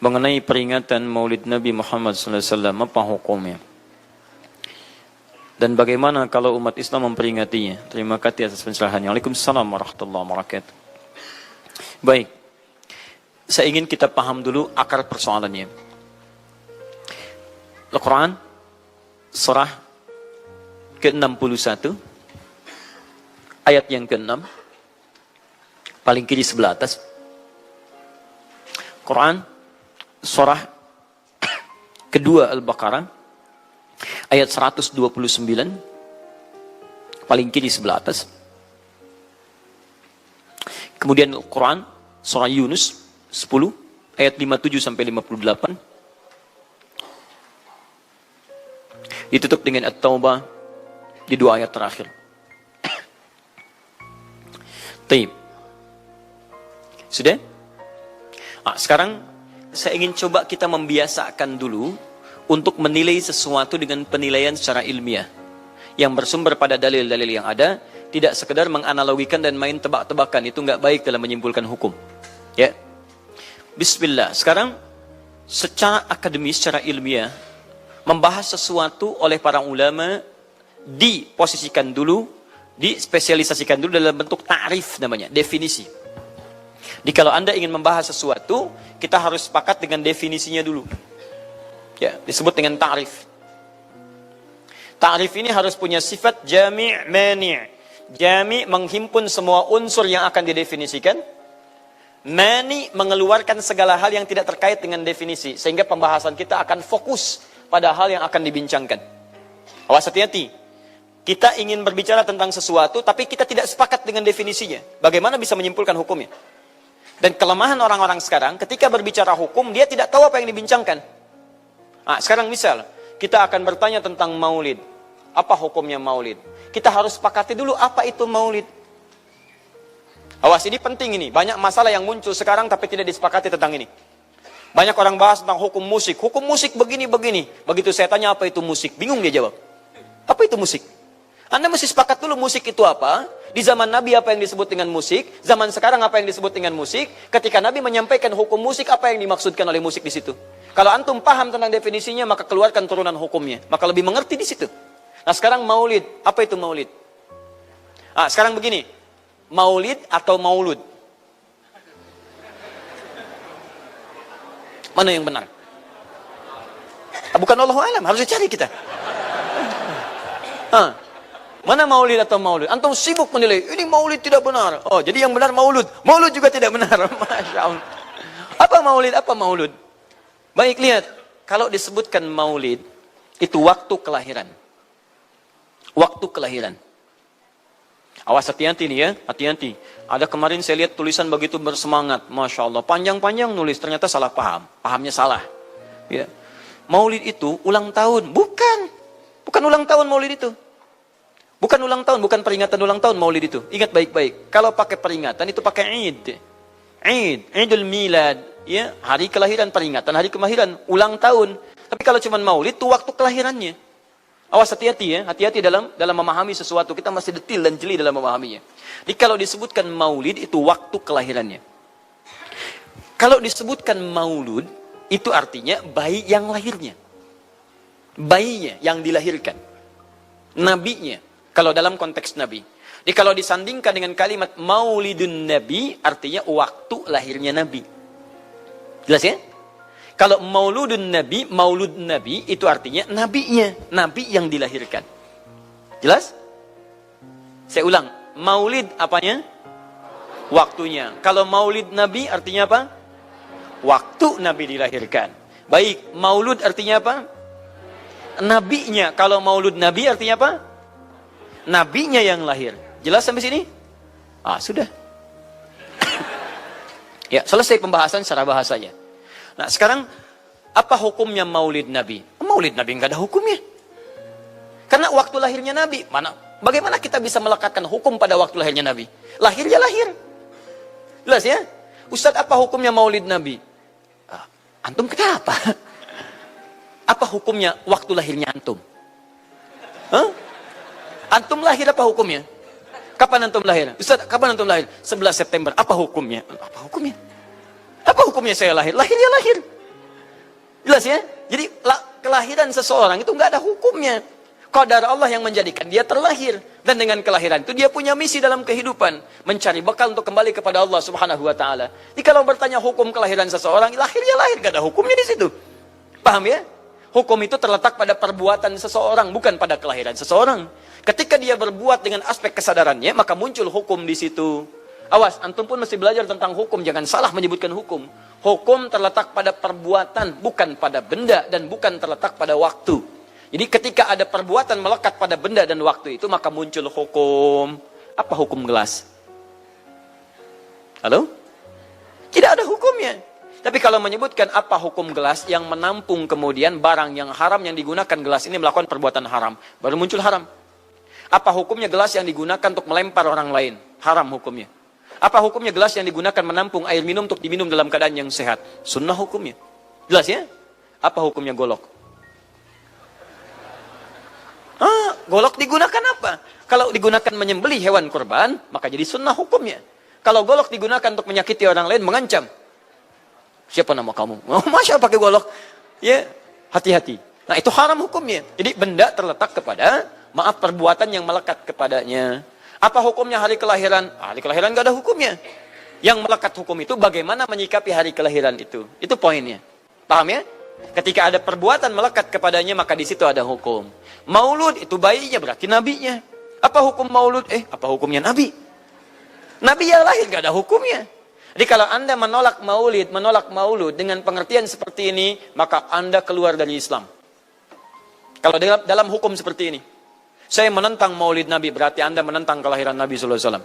mengenai peringatan Maulid Nabi Muhammad SAW, apa hukumnya? Dan bagaimana kalau umat Islam memperingatinya? Terima kasih atas pencerahannya. Waalaikumsalam warahmatullahi wabarakatuh. Baik, saya ingin kita paham dulu akar persoalannya. Al-Quran, surah ke-61, ayat yang ke-6, paling kiri sebelah atas. Quran, surah kedua Al-Baqarah, ayat 129, paling kiri sebelah atas. Kemudian Al-Quran, surah Yunus 10, ayat 57 sampai 58. Ditutup dengan At-Taubah di dua ayat terakhir. Taib. Sudah? Sekarang saya ingin coba kita membiasakan dulu untuk menilai sesuatu dengan penilaian secara ilmiah yang bersumber pada dalil-dalil yang ada, tidak sekedar menganalogikan dan main tebak-tebakan. Itu nggak baik dalam menyimpulkan hukum. Ya. Bismillah. Sekarang secara akademis, secara ilmiah, membahas sesuatu oleh para ulama diposisikan dulu, dispesialisasikan dulu dalam bentuk ta'rif namanya, definisi. Jadi kalau Anda ingin membahas sesuatu, kita harus sepakat dengan definisinya dulu. Ya, disebut dengan ta'rif. Ta'rif ini harus punya sifat jami' mani'. Jami' menghimpun semua unsur yang akan didefinisikan. Mani' mengeluarkan segala hal yang tidak terkait dengan definisi. Sehingga pembahasan kita akan fokus pada hal yang akan dibincangkan. Awas, hati-hati. Kita ingin berbicara tentang sesuatu, tapi kita tidak sepakat dengan definisinya. Bagaimana bisa menyimpulkan hukumnya? Dan kelemahan orang-orang sekarang, ketika berbicara hukum, dia tidak tahu apa yang dibincangkan. Sekarang misal, kita akan bertanya tentang maulid. Apa hukumnya maulid? Kita harus sepakati dulu apa itu maulid. Awas, ini penting ini. Banyak masalah yang muncul sekarang, tapi tidak disepakati tentang ini. Banyak orang bahas tentang hukum musik. Hukum musik begini-begini. Begitu saya tanya apa itu musik, bingung dia jawab. Apa itu musik? Anda mesti sepakat dulu musik itu apa. Di zaman Nabi apa yang disebut dengan musik. Zaman sekarang apa yang disebut dengan musik. Ketika Nabi menyampaikan hukum musik, apa yang dimaksudkan oleh musik di situ. Kalau antum paham tentang definisinya, maka keluarkan turunan hukumnya. Maka lebih mengerti di situ. Nah sekarang maulid. Apa itu maulid? Sekarang begini. Maulid atau maulud? Mana yang benar? Bukan Allahu a'lam, harus dicari kita. Mana maulid atau maulud? Antum sibuk menilai, ini maulid tidak benar. Oh, jadi yang benar maulud. Maulud juga tidak benar. Masya Allah. Apa maulid? Apa maulud? Baik, lihat. Kalau disebutkan maulid, itu waktu kelahiran. Waktu kelahiran. Awas, hati-hati nih ya, hati-hati. Ada kemarin saya lihat tulisan begitu bersemangat. Masya Allah, panjang-panjang nulis, ternyata salah paham. Pahamnya salah. Ya. Maulid itu ulang tahun. Bukan. Bukan ulang tahun maulid itu. Bukan ulang tahun, bukan peringatan ulang tahun maulid itu. Ingat baik-baik. Kalau pakai peringatan itu pakai Id. Id, Idul Milad, ya, hari kelahiran, peringatan hari kelahiran, ulang tahun. Tapi kalau cuma maulid itu waktu kelahirannya. Awas, hati-hati ya, hati-hati dalam memahami sesuatu. Kita masih detil dan jeli dalam memahaminya. Jadi kalau disebutkan maulid itu waktu kelahirannya. Kalau disebutkan maulud itu artinya bayi yang lahirnya. Bayinya yang dilahirkan. Nabinya. Kalau dalam konteks Nabi. Jadi kalau disandingkan dengan kalimat maulidun Nabi, artinya waktu lahirnya Nabi. Jelas ya? Kalau mauludun Nabi, maulud Nabi, itu artinya nabinya. Nabi yang dilahirkan. Jelas? Saya ulang. Maulid apanya? Waktunya. Kalau maulid Nabi artinya apa? Waktu Nabi dilahirkan. Baik, maulud artinya apa? Nabinya. Kalau maulud Nabi artinya apa? Nabinya yang lahir. Jelas sampai sini? Sudah. Ya, selesai pembahasan secara bahasanya. Nah, sekarang apa hukumnya maulid Nabi? Maulid Nabi nggak ada hukumnya. Karena waktu lahirnya Nabi, bagaimana kita bisa melekatkan hukum pada waktu lahirnya Nabi? Lahirnya lahir. Jelas ya? Ustadz, apa hukumnya maulid Nabi? Antum kenapa? Apa hukumnya waktu lahirnya antum? Antum lahir apa hukumnya? Kapan antum lahir? Ustaz, kapan antum lahir? 11 September. Apa hukumnya? Apa hukumnya? Apa hukumnya saya lahir? Lahirnya lahir. Jelas ya? Jadi kelahiran seseorang itu nggak ada hukumnya. Qadar Allah yang menjadikan dia terlahir. Dan dengan kelahiran itu dia punya misi dalam kehidupan. Mencari bekal untuk kembali kepada Allah subhanahu wa ta'ala. Jadi kalau bertanya hukum kelahiran seseorang, lahirnya lahir. Gak ada hukumnya di situ. Paham ya? Hukum itu terletak pada perbuatan seseorang, bukan pada kelahiran seseorang. Ketika dia berbuat dengan aspek kesadarannya, maka muncul hukum di situ. Awas, antum pun mesti belajar tentang hukum. Jangan salah menyebutkan hukum. Hukum terletak pada perbuatan, bukan pada benda, dan bukan terletak pada waktu. Jadi ketika ada perbuatan melekat pada benda dan waktu itu, maka muncul hukum. Apa hukum gelas? Halo? Tidak ada hukumnya. Tapi kalau menyebutkan apa hukum gelas yang menampung kemudian barang yang haram yang digunakan gelas ini melakukan perbuatan haram, baru muncul haram. Apa hukumnya gelas yang digunakan untuk melempar orang lain? Haram hukumnya. Apa hukumnya gelas yang digunakan menampung air minum untuk diminum dalam keadaan yang sehat? Sunnah hukumnya. Jelas ya? Apa hukumnya golok? Golok digunakan apa? Kalau digunakan menyembelih hewan kurban, maka jadi sunnah hukumnya. Kalau golok digunakan untuk menyakiti orang lain, mengancam. Siapa nama kamu? Oh, masya pakai golok. Ya, hati-hati. Nah, itu haram hukumnya. Jadi benda terletak kepada, maaf, perbuatan yang melekat kepadanya. Apa hukumnya hari kelahiran? Hari kelahiran gak ada hukumnya. Yang melekat hukum itu bagaimana menyikapi hari kelahiran itu. Itu poinnya. Paham ya? Ketika ada perbuatan melekat kepadanya, maka di situ ada hukum. Maulud itu bayinya, berarti nabinya. Apa hukum maulud? Apa hukumnya nabi? Nabi yang lahir gak ada hukumnya. Jadi kalau Anda menolak maulud dengan pengertian seperti ini, maka Anda keluar dari Islam. Kalau dalam hukum seperti ini, saya menentang maulid Nabi, berarti Anda menentang kelahiran Nabi SAW.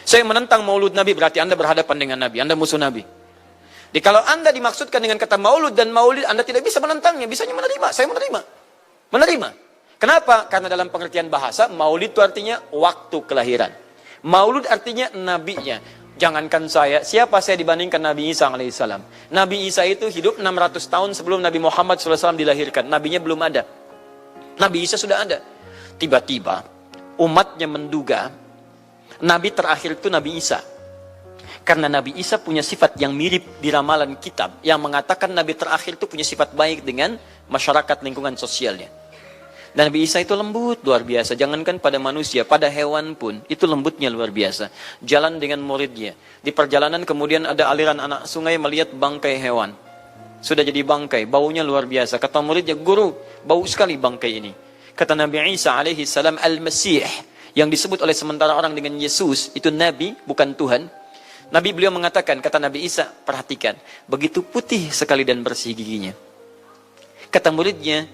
Saya menentang maulud Nabi, berarti Anda berhadapan dengan Nabi, Anda musuh Nabi. Jadi kalau Anda dimaksudkan dengan kata maulud dan maulid, Anda tidak bisa menentangnya, bisanya menerima. Saya menerima. Menerima. Kenapa? Karena dalam pengertian bahasa, maulid itu artinya waktu kelahiran. Maulud artinya nabinya. Jangankan saya, siapa saya dibandingkan Nabi Isa alaihissalam? Nabi Isa itu hidup 600 tahun sebelum Nabi Muhammad SAW dilahirkan. Nabinya belum ada. Nabi Isa sudah ada. Tiba-tiba, umatnya menduga, Nabi terakhir itu Nabi Isa. Karena Nabi Isa punya sifat yang mirip di ramalan kitab, yang mengatakan Nabi terakhir itu punya sifat baik dengan masyarakat lingkungan sosialnya. Dan Nabi Isa itu lembut luar biasa. Jangankan pada manusia, pada hewan pun itu lembutnya luar biasa. Jalan dengan muridnya. Di perjalanan kemudian ada aliran anak sungai melihat bangkai hewan. Sudah jadi bangkai, baunya luar biasa. Kata muridnya, guru, bau sekali bangkai ini. Kata Nabi Isa alaihi salam, Al-Masih, yang disebut oleh sementara orang dengan Yesus, itu Nabi, bukan Tuhan. Nabi beliau mengatakan, kata Nabi Isa, perhatikan, begitu putih sekali dan bersih giginya. Kata muridnya,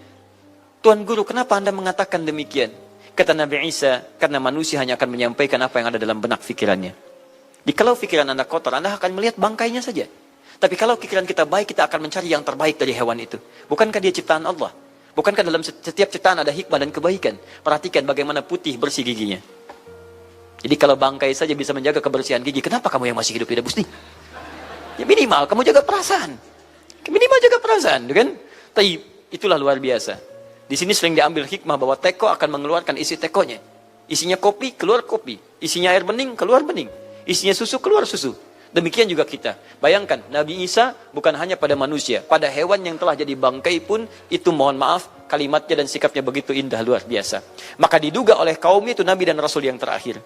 Tuan Guru, kenapa Anda mengatakan demikian? Kata Nabi Isa, karena manusia hanya akan menyampaikan apa yang ada dalam benak pikirannya. Jadi kalau pikiran Anda kotor, Anda akan melihat bangkainya saja. Tapi kalau pikiran kita baik, kita akan mencari yang terbaik dari hewan itu. Bukankah dia ciptaan Allah? Bukankah dalam setiap ciptaan ada hikmah dan kebaikan? Perhatikan bagaimana putih bersih giginya. Jadi kalau bangkai saja bisa menjaga kebersihan gigi, kenapa kamu yang masih hidup tidak mesti? Ya minimal kamu jaga perasaan. Minimal jaga perasaan, kan? Tapi itulah luar biasa. Di sini sering diambil hikmah bahwa teko akan mengeluarkan isi tekonya. Isinya kopi, keluar kopi. Isinya air bening, keluar bening. Isinya susu, keluar susu. Demikian juga kita. Bayangkan, Nabi Isa bukan hanya pada manusia. Pada hewan yang telah jadi bangkai pun, itu mohon maaf, kalimatnya dan sikapnya begitu indah, luar biasa. Maka diduga oleh kaumnya itu Nabi dan Rasul yang terakhir.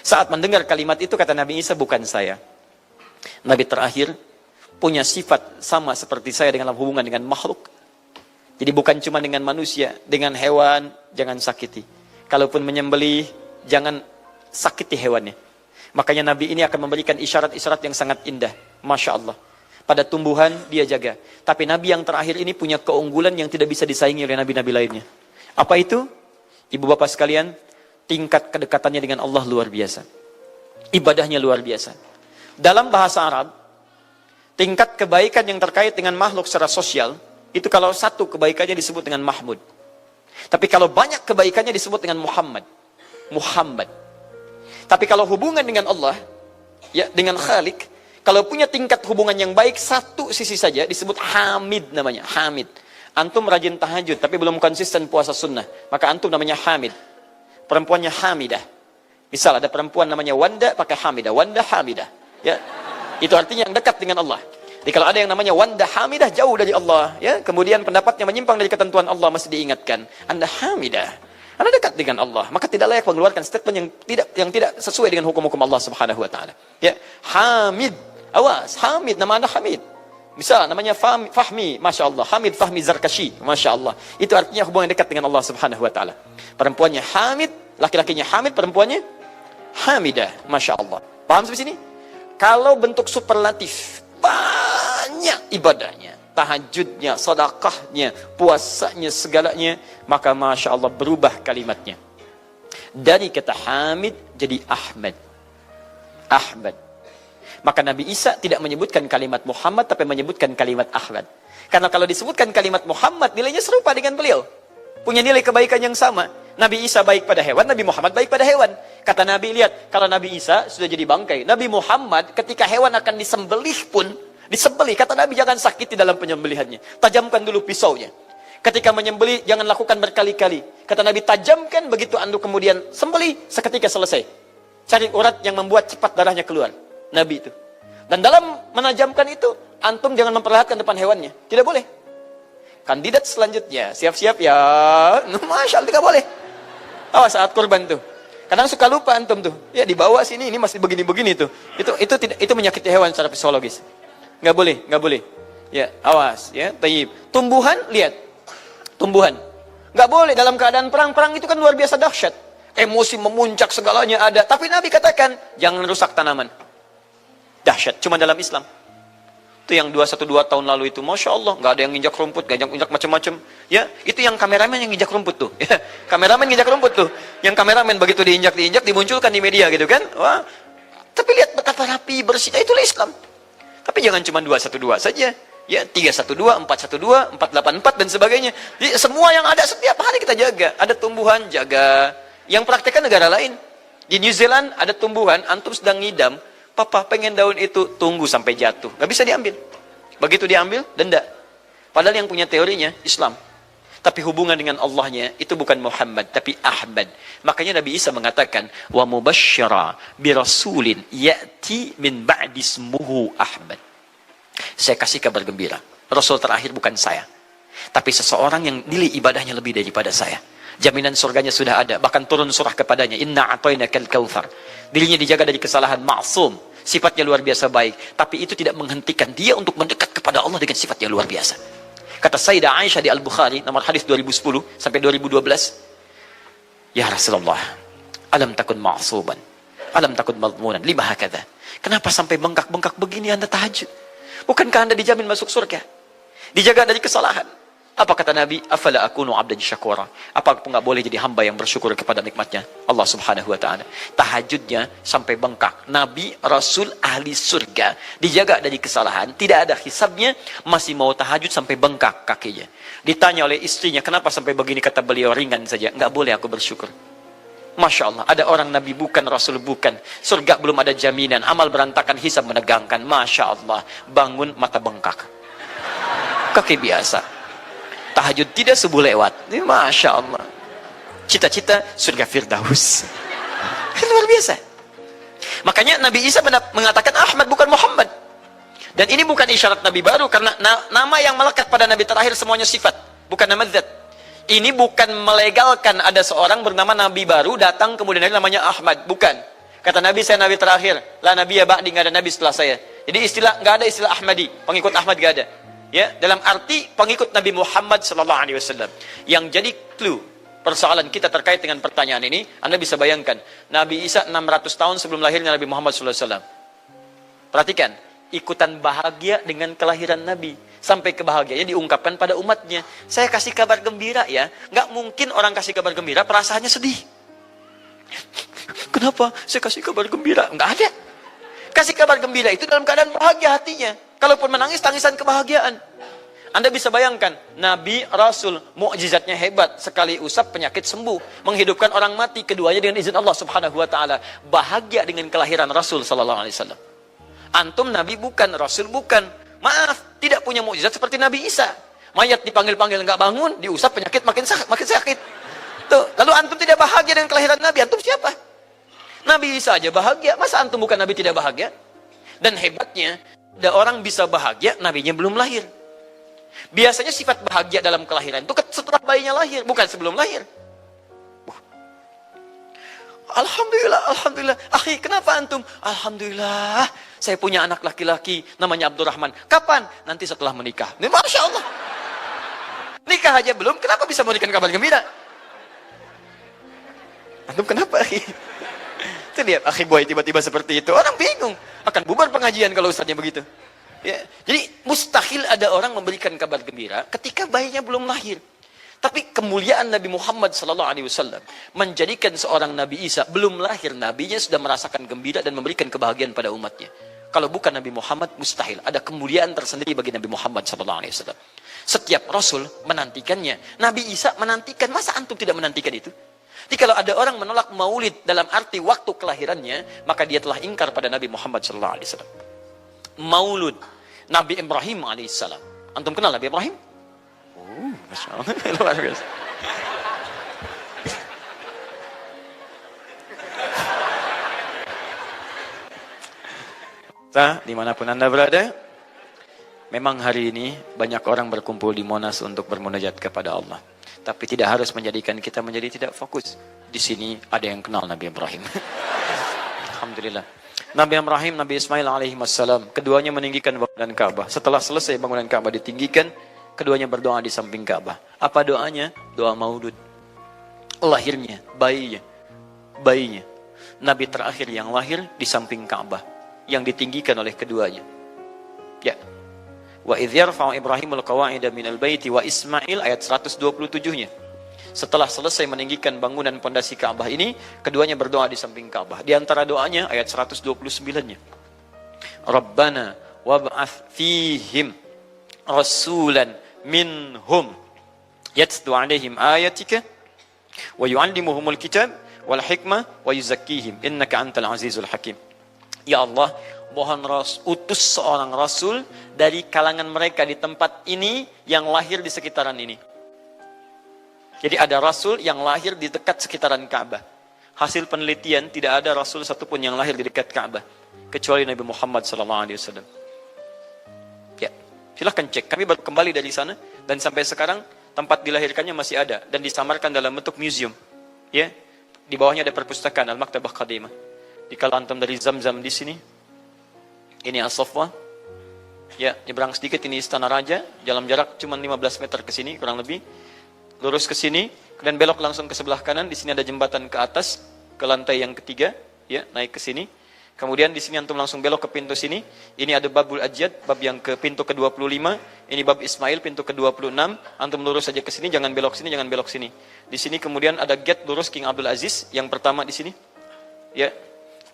Saat mendengar kalimat itu, kata Nabi Isa, bukan saya. Nabi terakhir punya sifat sama seperti saya dalam hubungan dengan makhluk. Jadi bukan cuma dengan manusia, dengan hewan, jangan sakiti. Kalaupun menyembelih, jangan sakiti hewannya. Makanya Nabi ini akan memberikan isyarat-isyarat yang sangat indah. Masya Allah. Pada tumbuhan, dia jaga. Tapi Nabi yang terakhir ini punya keunggulan yang tidak bisa disaingi oleh Nabi-Nabi lainnya. Apa itu? Ibu bapak sekalian, tingkat kedekatannya dengan Allah luar biasa. Ibadahnya luar biasa. Dalam bahasa Arab, tingkat kebaikan yang terkait dengan makhluk secara sosial, itu kalau satu kebaikannya disebut dengan Mahmud. Tapi kalau banyak kebaikannya disebut dengan Muhammad. Muhammad. Tapi kalau hubungan dengan Allah, ya dengan Khalik, kalau punya tingkat hubungan yang baik, satu sisi saja disebut Hamid namanya. Hamid. Antum rajin tahajud, tapi belum konsisten puasa sunnah. Maka antum namanya Hamid. Perempuannya Hamidah. Misal ada perempuan namanya Wanda, pakai Hamidah. Wanda Hamidah. Ya. Itu artinya yang dekat dengan Allah. Jadi kalau ada yang namanya Wanda Hamidah, jauh dari Allah, ya, kemudian pendapatnya menyimpang dari ketentuan Allah, masih diingatkan, Anda Hamidah, Anda dekat dengan Allah, maka tidak layak mengeluarkan statement yang tidak sesuai dengan hukum-hukum Allah Subhanahu wa taala. Ya, Hamid, awas, Hamid, nama Anda Hamid. Bisa namanya Fahmi, Masya Allah, Hamid Fahmi Zarkashi, Masya Allah. Itu artinya hubungan dekat dengan Allah Subhanahu wa taala. Perempuannya Hamid, laki-lakinya Hamid, perempuannya Hamidah, Masya Allah. Paham sampai sini? Kalau bentuk superlatif, banyak ibadahnya, tahajudnya, sedekahnya, puasanya, segalanya, maka Masya Allah berubah kalimatnya. Dari kata Hamid jadi Ahmad. Ahmad. Maka Nabi Isa tidak menyebutkan kalimat Muhammad, tapi menyebutkan kalimat Ahmad. Karena kalau disebutkan kalimat Muhammad, nilainya serupa dengan beliau. Punya nilai kebaikan yang sama. Nabi Isa baik pada hewan, Nabi Muhammad baik pada hewan. Kata Nabi, lihat, kalau Nabi Isa sudah jadi bangkai, Nabi Muhammad ketika hewan akan disembelih pun, disembelih, kata Nabi jangan sakiti dalam penyembelihannya. Tajamkan dulu pisaunya. Ketika menyembelih, jangan lakukan berkali-kali. Kata Nabi, tajamkan, begitu anduk kemudian sembelih, seketika selesai. Cari urat yang membuat cepat darahnya keluar. Nabi itu. Dan dalam menajamkan itu, antum jangan memperlihatkan depan hewannya. Tidak boleh. Kandidat selanjutnya, siap-siap ya. Masya Allah, tidak boleh. Awas saat kurban tuh. Kadang suka lupa antum tuh. Ya di bawah sini ini masih begini-begini tuh. Itu menyakiti hewan secara psikologis. Nggak boleh, nggak boleh. Ya, awas ya. Tayyib. Tumbuhan, lihat. Tumbuhan. Nggak boleh dalam keadaan perang itu kan luar biasa dahsyat. Emosi memuncak segalanya ada. Tapi Nabi katakan, jangan rusak tanaman. Dahsyat. Cuma dalam Islam. Itu yang 212 tahun lalu itu, Masya Allah, nggak ada yang nginjak rumput, nggak injak macam-macam. Ya, itu yang kameramen yang nginjak rumput tuh. Ya, kameramen nginjak rumput tuh. Yang kameramen begitu diinjak, dimunculkan di media gitu kan. Wah, tapi lihat betapa rapi, bersih. Itulah Islam. Tapi jangan cuma 212 saja. Ya, 312, 412, 484 dan sebagainya. Jadi, semua yang ada setiap hari kita jaga. Ada tumbuhan, jaga. Yang praktekkan negara lain. Di New Zealand ada tumbuhan, antum sedang ngidam. Papa pengen daun itu, tunggu sampai jatuh. Gak bisa diambil. Begitu diambil, denda. Padahal yang punya teorinya Islam. Tapi hubungan dengan Allahnya itu bukan Muhammad, tapi Ahmad. Makanya Nabi Isa mengatakan, wa mubasysyara bi rasulin ya'ti min ba'di ismuhu Ahmad. Saya kasih kabar gembira. Rasul terakhir bukan saya. Tapi seseorang yang nilai ibadahnya lebih daripada saya. Jaminan surganya sudah ada. Bahkan turun surah kepadanya. Inna a'tainakal kautsar. Dirinya dijaga dari kesalahan, maksum. Sifatnya luar biasa baik. Tapi itu tidak menghentikan dia untuk mendekat kepada Allah dengan sifat yang luar biasa. Kata Sayyidah Aisyah di Al-Bukhari, nomor hadis 2010 sampai 2012. Ya Rasulullah, alam takun ma'suban. Alam takun madmunan. Lima hakadha. Kenapa sampai bengkak-bengkak begini Anda tahajud? Bukankah Anda dijamin masuk surga? Dijaga dari kesalahan. Apa kata Nabi? Afala akunu abdan syakura. Apa aku nggak boleh jadi hamba yang bersyukur kepada nikmatnya Allah Subhanahu wa taala. Tahajudnya sampai bengkak. Nabi, Rasul, ahli surga. Dijaga dari kesalahan, tidak ada hisabnya, masih mau tahajud sampai bengkak kakinya. Ditanya oleh istrinya, kenapa sampai begini? Kata beliau, ringan saja. Nggak boleh aku bersyukur. Masya Allah, ada orang Nabi bukan, Rasul bukan. Surga belum ada jaminan, amal berantakan, hisab menegangkan. Masya Allah, bangun mata bengkak. Kaki biasa. Tahajud tidak subuh lewat. Ini Masya Allah. Cita-cita surga Firdaus. Luar biasa. Makanya Nabi Isa mengatakan Ahmad bukan Muhammad. Dan ini bukan isyarat Nabi baru. Karena nama yang melekat pada Nabi terakhir semuanya sifat. Bukan nama zat. Ini bukan melegalkan ada seorang bernama Nabi baru datang kemudian namanya Ahmad. Bukan. Kata Nabi, saya Nabi terakhir. La Nabi ya ba'di, nggak ada Nabi setelah saya. Jadi nggak ada istilah Ahmadi. Pengikut Ahmad nggak ada. Ya, dalam arti pengikut Nabi Muhammad sallallahu alaihi wasallam. Yang jadi clue persoalan kita terkait dengan pertanyaan ini, Anda bisa bayangkan, Nabi Isa 600 tahun sebelum lahirnya Nabi Muhammad sallallahu alaihi wasallam. Perhatikan, ikutan bahagia dengan kelahiran Nabi. Sampai kebahagiaannya diungkapkan pada umatnya. Saya kasih kabar gembira ya. Nggak mungkin orang kasih kabar gembira perasaannya sedih. Kenapa saya kasih kabar gembira? Nggak ada. Kasih kabar gembira itu dalam keadaan bahagia hatinya. Kalaupun menangis, tangisan kebahagiaan. Anda bisa bayangkan, Nabi, Rasul, mukjizatnya hebat. Sekali usap, penyakit sembuh. Menghidupkan orang mati, keduanya dengan izin Allah Subhanahu wa ta'ala. Bahagia dengan kelahiran Rasul sallallahu alaihi wasallam. Antum Nabi bukan, Rasul bukan. Maaf, tidak punya mukjizat seperti Nabi Isa. Mayat dipanggil-panggil nggak bangun, diusap penyakit makin sakit. Tuh, lalu antum tidak bahagia dengan kelahiran Nabi. Antum siapa? Nabi Isa aja bahagia. Masa antum bukan Nabi tidak bahagia? Dan hebatnya, ada orang bisa bahagia, nabinya belum lahir. Biasanya sifat bahagia dalam kelahiran itu setelah bayinya lahir, bukan sebelum lahir. Alhamdulillah, alhamdulillah. Akhi, kenapa antum? Alhamdulillah, saya punya anak laki-laki namanya Abdurrahman. Kapan? Nanti setelah menikah. Ini Masya Allah. Nikah aja belum, kenapa bisa memberikan kabar gembira? Antum kenapa, akhi? Itu lihat, akhi boy tiba-tiba seperti itu. Orang bingung. Akan bubar pengajian kalau ustaznya begitu. Ya. Jadi mustahil ada orang memberikan kabar gembira ketika bayinya belum lahir. Tapi kemuliaan Nabi Muhammad SAW menjadikan seorang Nabi Isa belum lahir, nabinya sudah merasakan gembira dan memberikan kebahagiaan pada umatnya. Kalau bukan Nabi Muhammad, mustahil. Ada kemuliaan tersendiri bagi Nabi Muhammad SAW. Setiap Rasul menantikannya. Nabi Isa menantikan. Masa antum tidak menantikan itu? Jadi kalau ada orang menolak maulid dalam arti waktu kelahirannya, maka dia telah ingkar pada Nabi Muhammad SAW. Maulud Nabi Ibrahim AS. Antum kenal Nabi Ibrahim? Masya Allah, luar biasa. Dimanapun Anda berada, memang hari ini banyak orang berkumpul di Monas untuk bermunajat kepada Allah. Tapi tidak harus menjadikan kita menjadi tidak fokus. Di sini ada yang kenal Nabi Ibrahim. Alhamdulillah. Nabi Ibrahim, Nabi Ismail alaihissalam, keduanya meninggikan bangunan Ka'bah. Setelah selesai bangunan Ka'bah ditinggikan, keduanya berdoa di samping Ka'bah. Apa doanya? Doa maulud. Lahirnya, bayinya. Nabi terakhir yang lahir di samping Ka'bah, yang ditinggikan oleh keduanya. Ya. Wa idh yarfa'u Ibrahimul qawa'ida minal baiti wa Ismail, ayat 127-nya. Setelah selesai meninggikan bangunan pondasi Ka'bah ini, keduanya berdoa di samping Ka'bah. Di antara doanya ayat 129-nya. Rabbana wab'ath fihim rasulan minhum yatlu 'alaihim ayatika wa yu'allimuhumul kitab wal hikmah wa yuzakkihim innaka antal azizul hakim. Ya Allah, mohon utus seorang rasul dari kalangan mereka di tempat ini yang lahir di sekitaran ini. Jadi ada rasul yang lahir di dekat sekitaran Ka'bah. Hasil penelitian, tidak ada rasul satupun yang lahir di dekat Ka'bah kecuali Nabi Muhammad SAW. Ya, silahkan cek. Kami baru kembali dari sana dan sampai sekarang tempat dilahirkannya masih ada dan disamarkan dalam bentuk museum. Ya, di bawahnya ada perpustakaan Al-Maktabah Qadimah. Di kalau antum dari Zamzam di sini, ini As-Saffah. Ya, nyebrang sedikit ini Istana Raja, dalam jarak cuma 15 meter ke sini kurang lebih. Lurus ke sini, kemudian belok langsung ke sebelah kanan. Di sini ada jembatan ke atas, ke lantai yang ketiga, ya, naik ke sini. Kemudian di sini antum langsung belok ke pintu sini. Ini ada Babul Ajyad, bab yang ke pintu ke-25. Ini bab Ismail, pintu ke-26. Antum lurus saja ke sini, jangan belok sini, jangan belok sini. Di sini kemudian ada gate lurus King Abdul Aziz, yang pertama di sini. Ya,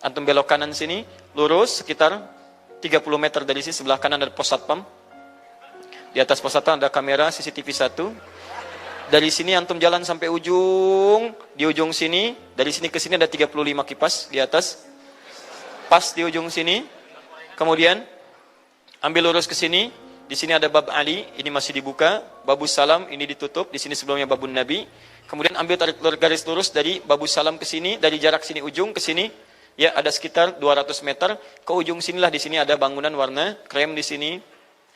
antum belok kanan sini, lurus sekitar 30 meter dari sini, sebelah kanan ada pos satpam. Di atas pos satpam ada kamera CCTV 1. Dari sini antum jalan sampai ujung, di ujung sini, dari sini ke sini ada 35 kipas di atas. Pas di ujung sini. Kemudian ambil lurus ke sini, di sini ada bab Ali, ini masih dibuka, babus salam ini ditutup, di sini sebelumnya babun Nabi. Kemudian ambil tarik garis lurus dari babus salam ke sini, dari jarak sini ujung ke sini, ya ada sekitar 200 meter. Ke ujung sinilah, di sini ada bangunan warna krem di sini.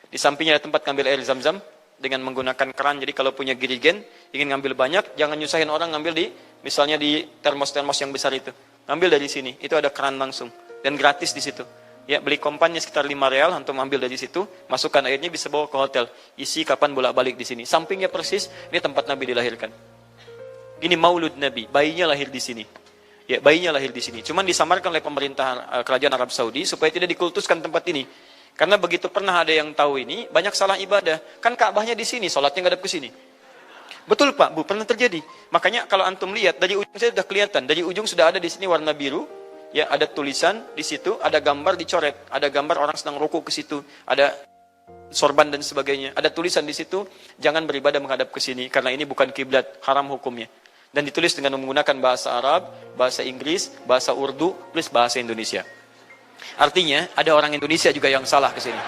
Di sampingnya ada tempat ngambil air zam-zam dengan menggunakan keran. Jadi kalau punya girigen, ingin ngambil banyak, jangan nyusahin orang ngambil di, misalnya di termos-termos yang besar itu. Ngambil dari sini, itu ada keran langsung. Dan gratis di situ. Ya, beli kompannya sekitar 5 real, antum ambil dari situ, masukkan airnya, bisa bawa ke hotel. Isi kapan bolak-balik di sini. Sampingnya persis, ini tempat Nabi dilahirkan. Ini maulud Nabi, bayinya lahir di sini. Ya, bayinya lahir di sini. Cuman disamarkan oleh pemerintah kerajaan Arab Saudi supaya tidak dikultuskan tempat ini. Karena begitu pernah ada yang tahu ini, banyak salah ibadah. Kan Ka'bahnya di sini, sholatnya ngadep ke sini. Betul Pak, Bu, pernah terjadi. Makanya kalau antum lihat, dari ujung saya sudah kelihatan. Dari ujung sudah ada di sini warna biru. Ya, ada tulisan di situ, ada gambar dicoret. Ada gambar orang sedang rukuk ke situ. Ada sorban dan sebagainya. Ada tulisan di situ, jangan beribadah menghadap ke sini. Karena ini bukan kiblat, haram hukumnya. Dan ditulis dengan menggunakan bahasa Arab, bahasa Inggris, bahasa Urdu, plus bahasa Indonesia. Artinya, ada orang Indonesia juga yang salah ke sini.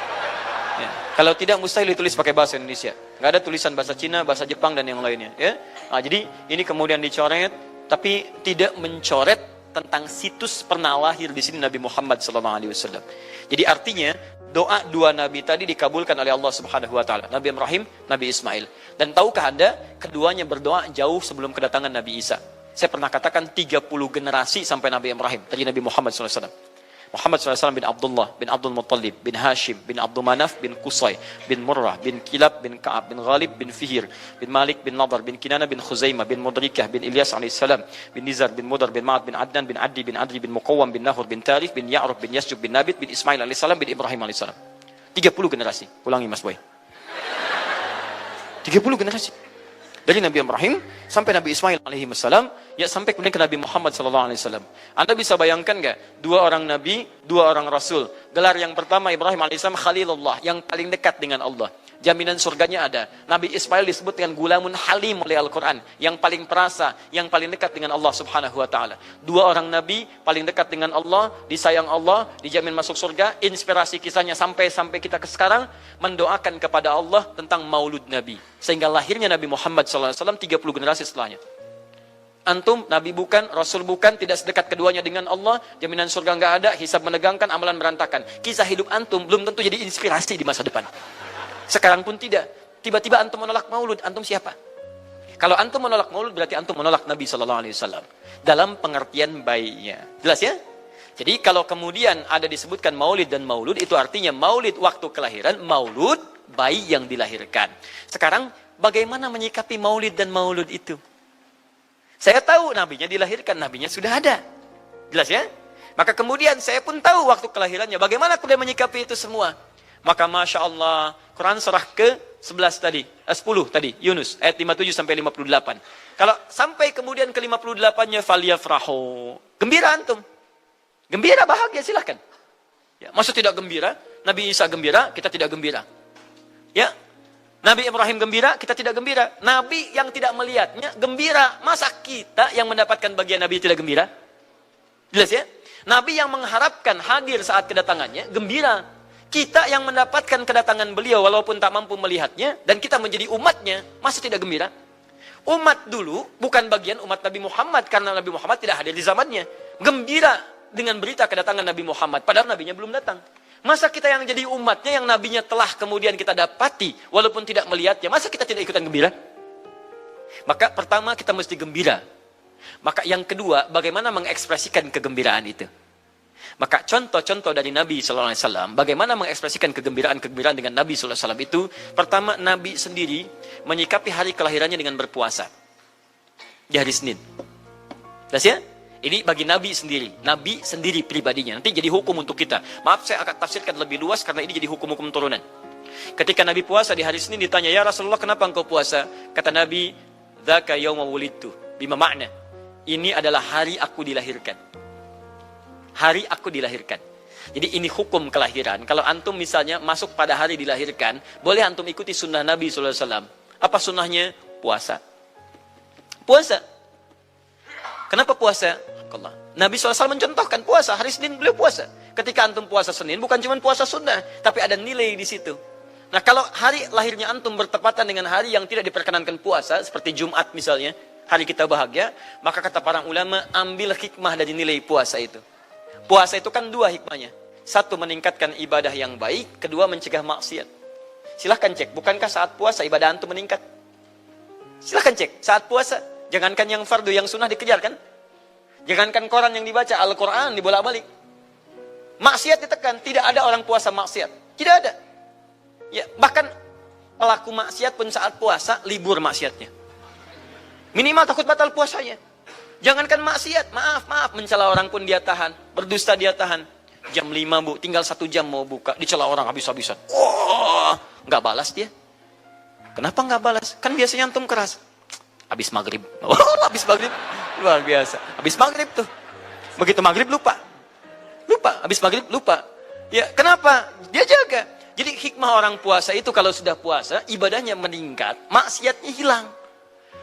Ya. Kalau tidak, mustahil ditulis pakai bahasa Indonesia. Nggak ada tulisan bahasa Cina, bahasa Jepang, dan yang lainnya. Ya. Nah, jadi, ini kemudian dicoret, tapi tidak mencoret tentang situs pernah lahir di sini Nabi Muhammad SAW. Jadi artinya, doa dua nabi tadi dikabulkan oleh Allah Subhanahu wa taala, Nabi Ibrahim, Nabi Ismail. Dan tahukah Anda, keduanya berdoa jauh sebelum kedatangan Nabi Isa. Saya pernah katakan 30 generasi sampai Nabi Ibrahim dari Nabi Muhammad SAW. Muhammad SAW bin Abdullah, bin Abdul Muttalib, bin Hashim, bin Abdul Manaf, bin Qusay, bin Murrah, bin Kilab, bin Ka'ab, bin Ghalib, bin Fihir, bin Malik, bin Nadar, bin Kinana, bin Khuzaimah, bin Mudrikah, bin Ilyas alaihissalam, bin Nizar, bin Mudar, bin Ma'ad, bin Adnan, bin Addi, bin Adri, bin Muqawwam, bin Nahur, bin Tarif, bin Ya'ruf, bin Yasjub, bin Nabit, bin Ismail alaihissalam, bin Ibrahim alaihissalam. 30 generasi. Ulangi Mas Boy. 30 generasi. Dari Nabi Ibrahim sampai Nabi Ismail alaihi wassalam, ya sampai kemudian ke Nabi Muhammad sallallahu alaihi wasallam. Anda bisa bayangkan nggak? Dua orang nabi, dua orang rasul. Gelar yang pertama Ibrahim alaihissalam Khalilullah, yang paling dekat dengan Allah. Jaminan surganya ada. Nabi Ismail disebut dengan gulamun halim oleh Al-Quran, yang paling perasa, yang paling dekat dengan Allah Subhanahu wa taala. Dua orang nabi paling dekat dengan Allah, disayang Allah, dijamin masuk surga. Inspirasi kisahnya sampai kita ke sekarang mendoakan kepada Allah tentang maulud Nabi, sehingga lahirnya Nabi Muhammad SAW 30 generasi setelahnya. Antum nabi bukan, rasul bukan, tidak sedekat keduanya dengan Allah, jaminan surga nggak ada, hisab menegangkan, amalan berantakan. Kisah hidup antum belum tentu jadi inspirasi di masa depan. Sekarang pun tidak. Tiba-tiba antum menolak maulud, antum siapa? Kalau antum menolak maulud, berarti antum menolak Nabi SAW. Dalam pengertian baiknya. Jelas ya? Jadi kalau kemudian ada disebutkan maulid dan maulud, itu artinya maulid waktu kelahiran, maulud bayi yang dilahirkan. Sekarang bagaimana menyikapi maulid dan maulud itu? Saya tahu nabinya dilahirkan, nabinya sudah ada. Jelas ya? Maka kemudian saya pun tahu waktu kelahirannya. Bagaimana kemudian menyikapi itu semua? Maka Masya Allah, Quran surah ke-11 tadi, 10 tadi, Yunus, ayat 57 sampai 58. Kalau sampai kemudian ke 58-nya, faliyafrahu. Gembira antum. Gembira, bahagia, silahkan. Ya, maksud tidak gembira, Nabi Isa gembira, kita tidak gembira. Ya, Nabi Ibrahim gembira, kita tidak gembira. Nabi yang tidak melihatnya, gembira. Masa kita yang mendapatkan bagian Nabi tidak gembira? Jelas ya? Nabi yang mengharapkan hadir saat kedatangannya, gembira. Kita yang mendapatkan kedatangan beliau walaupun tak mampu melihatnya, dan kita menjadi umatnya, masa tidak gembira? Umat dulu bukan bagian umat Nabi Muhammad, karena Nabi Muhammad tidak hadir di zamannya. Gembira dengan berita kedatangan Nabi Muhammad, padahal nabinya belum datang. Masa kita yang jadi umatnya, yang nabinya telah kemudian kita dapati walaupun tidak melihatnya, masa kita tidak ikutan gembira? Maka pertama kita mesti gembira. Maka yang kedua, bagaimana mengekspresikan kegembiraan itu? Maka contoh-contoh dari Nabi SAW, bagaimana mengekspresikan kegembiraan-kegembiraan dengan Nabi SAW itu, pertama Nabi sendiri menyikapi hari kelahirannya dengan berpuasa. Di hari Senin. Jelas ya? Ini bagi Nabi sendiri pribadinya. Nanti jadi hukum untuk kita. Maaf, saya akan tafsirkan lebih luas karena ini jadi hukum-hukum turunan. Ketika Nabi puasa di hari Senin ditanya, ya Rasulullah kenapa engkau puasa? Kata Nabi, dzaka yauma wulidtu. Bima makna? Ini adalah hari aku dilahirkan. Hari aku dilahirkan. Jadi ini hukum kelahiran. Kalau antum misalnya masuk pada hari dilahirkan, boleh antum ikuti sunnah Nabi SAW. Apa sunnahnya? Puasa. Puasa. Kenapa puasa? Nabi SAW mencontohkan puasa. Hari Senin beliau puasa. Ketika antum puasa Senin, bukan cuma puasa sunnah, tapi ada nilai di situ. Nah, kalau hari lahirnya antum bertepatan dengan hari yang tidak diperkenankan puasa, seperti Jumat misalnya, hari kita bahagia, maka kata para ulama, ambil hikmah dari nilai puasa itu. Puasa itu kan dua hikmahnya. Satu, meningkatkan ibadah yang baik. Kedua, mencegah maksiat. Silahkan cek, bukankah saat puasa ibadah antum meningkat? Silahkan cek, saat puasa. Jangankan yang fardu, yang sunnah dikejar kan? Jangankan Quran yang dibaca, Al-Quran dibolak-balik. Maksiat ditekan, tidak ada orang puasa maksiat. Tidak ada. Ya, bahkan pelaku maksiat pun saat puasa, libur maksiatnya. Minimal takut batal puasanya. Jangankan maksiat, maaf, mencela orang pun dia tahan, berdusta dia tahan. Jam 5 bu, tinggal 1 jam mau buka, dicela orang habis-habisan. Oh, nggak balas dia. Kenapa nggak balas? Kan biasanya antum keras. Habis maghrib, habis maghrib, luar biasa. Habis maghrib tuh, begitu maghrib lupa, habis maghrib lupa. Ya, kenapa? Dia jaga. Jadi hikmah orang puasa itu kalau sudah puasa, ibadahnya meningkat, maksiatnya hilang.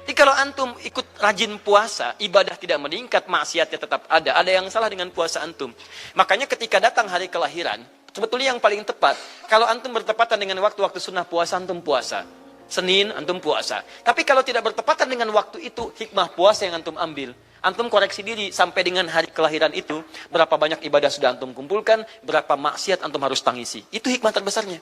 Jadi kalau antum ikut rajin puasa, ibadah tidak meningkat, maksiatnya tetap ada. Ada yang salah dengan puasa antum. Makanya ketika datang hari kelahiran, sebetulnya yang paling tepat, kalau antum bertepatan dengan waktu-waktu sunnah puasa, antum puasa. Senin, antum puasa. Tapi kalau tidak bertepatan dengan waktu itu, hikmah puasa yang antum ambil. Antum koreksi diri sampai dengan hari kelahiran itu, berapa banyak ibadah sudah antum kumpulkan, berapa maksiat antum harus tangisi. Itu hikmah terbesarnya.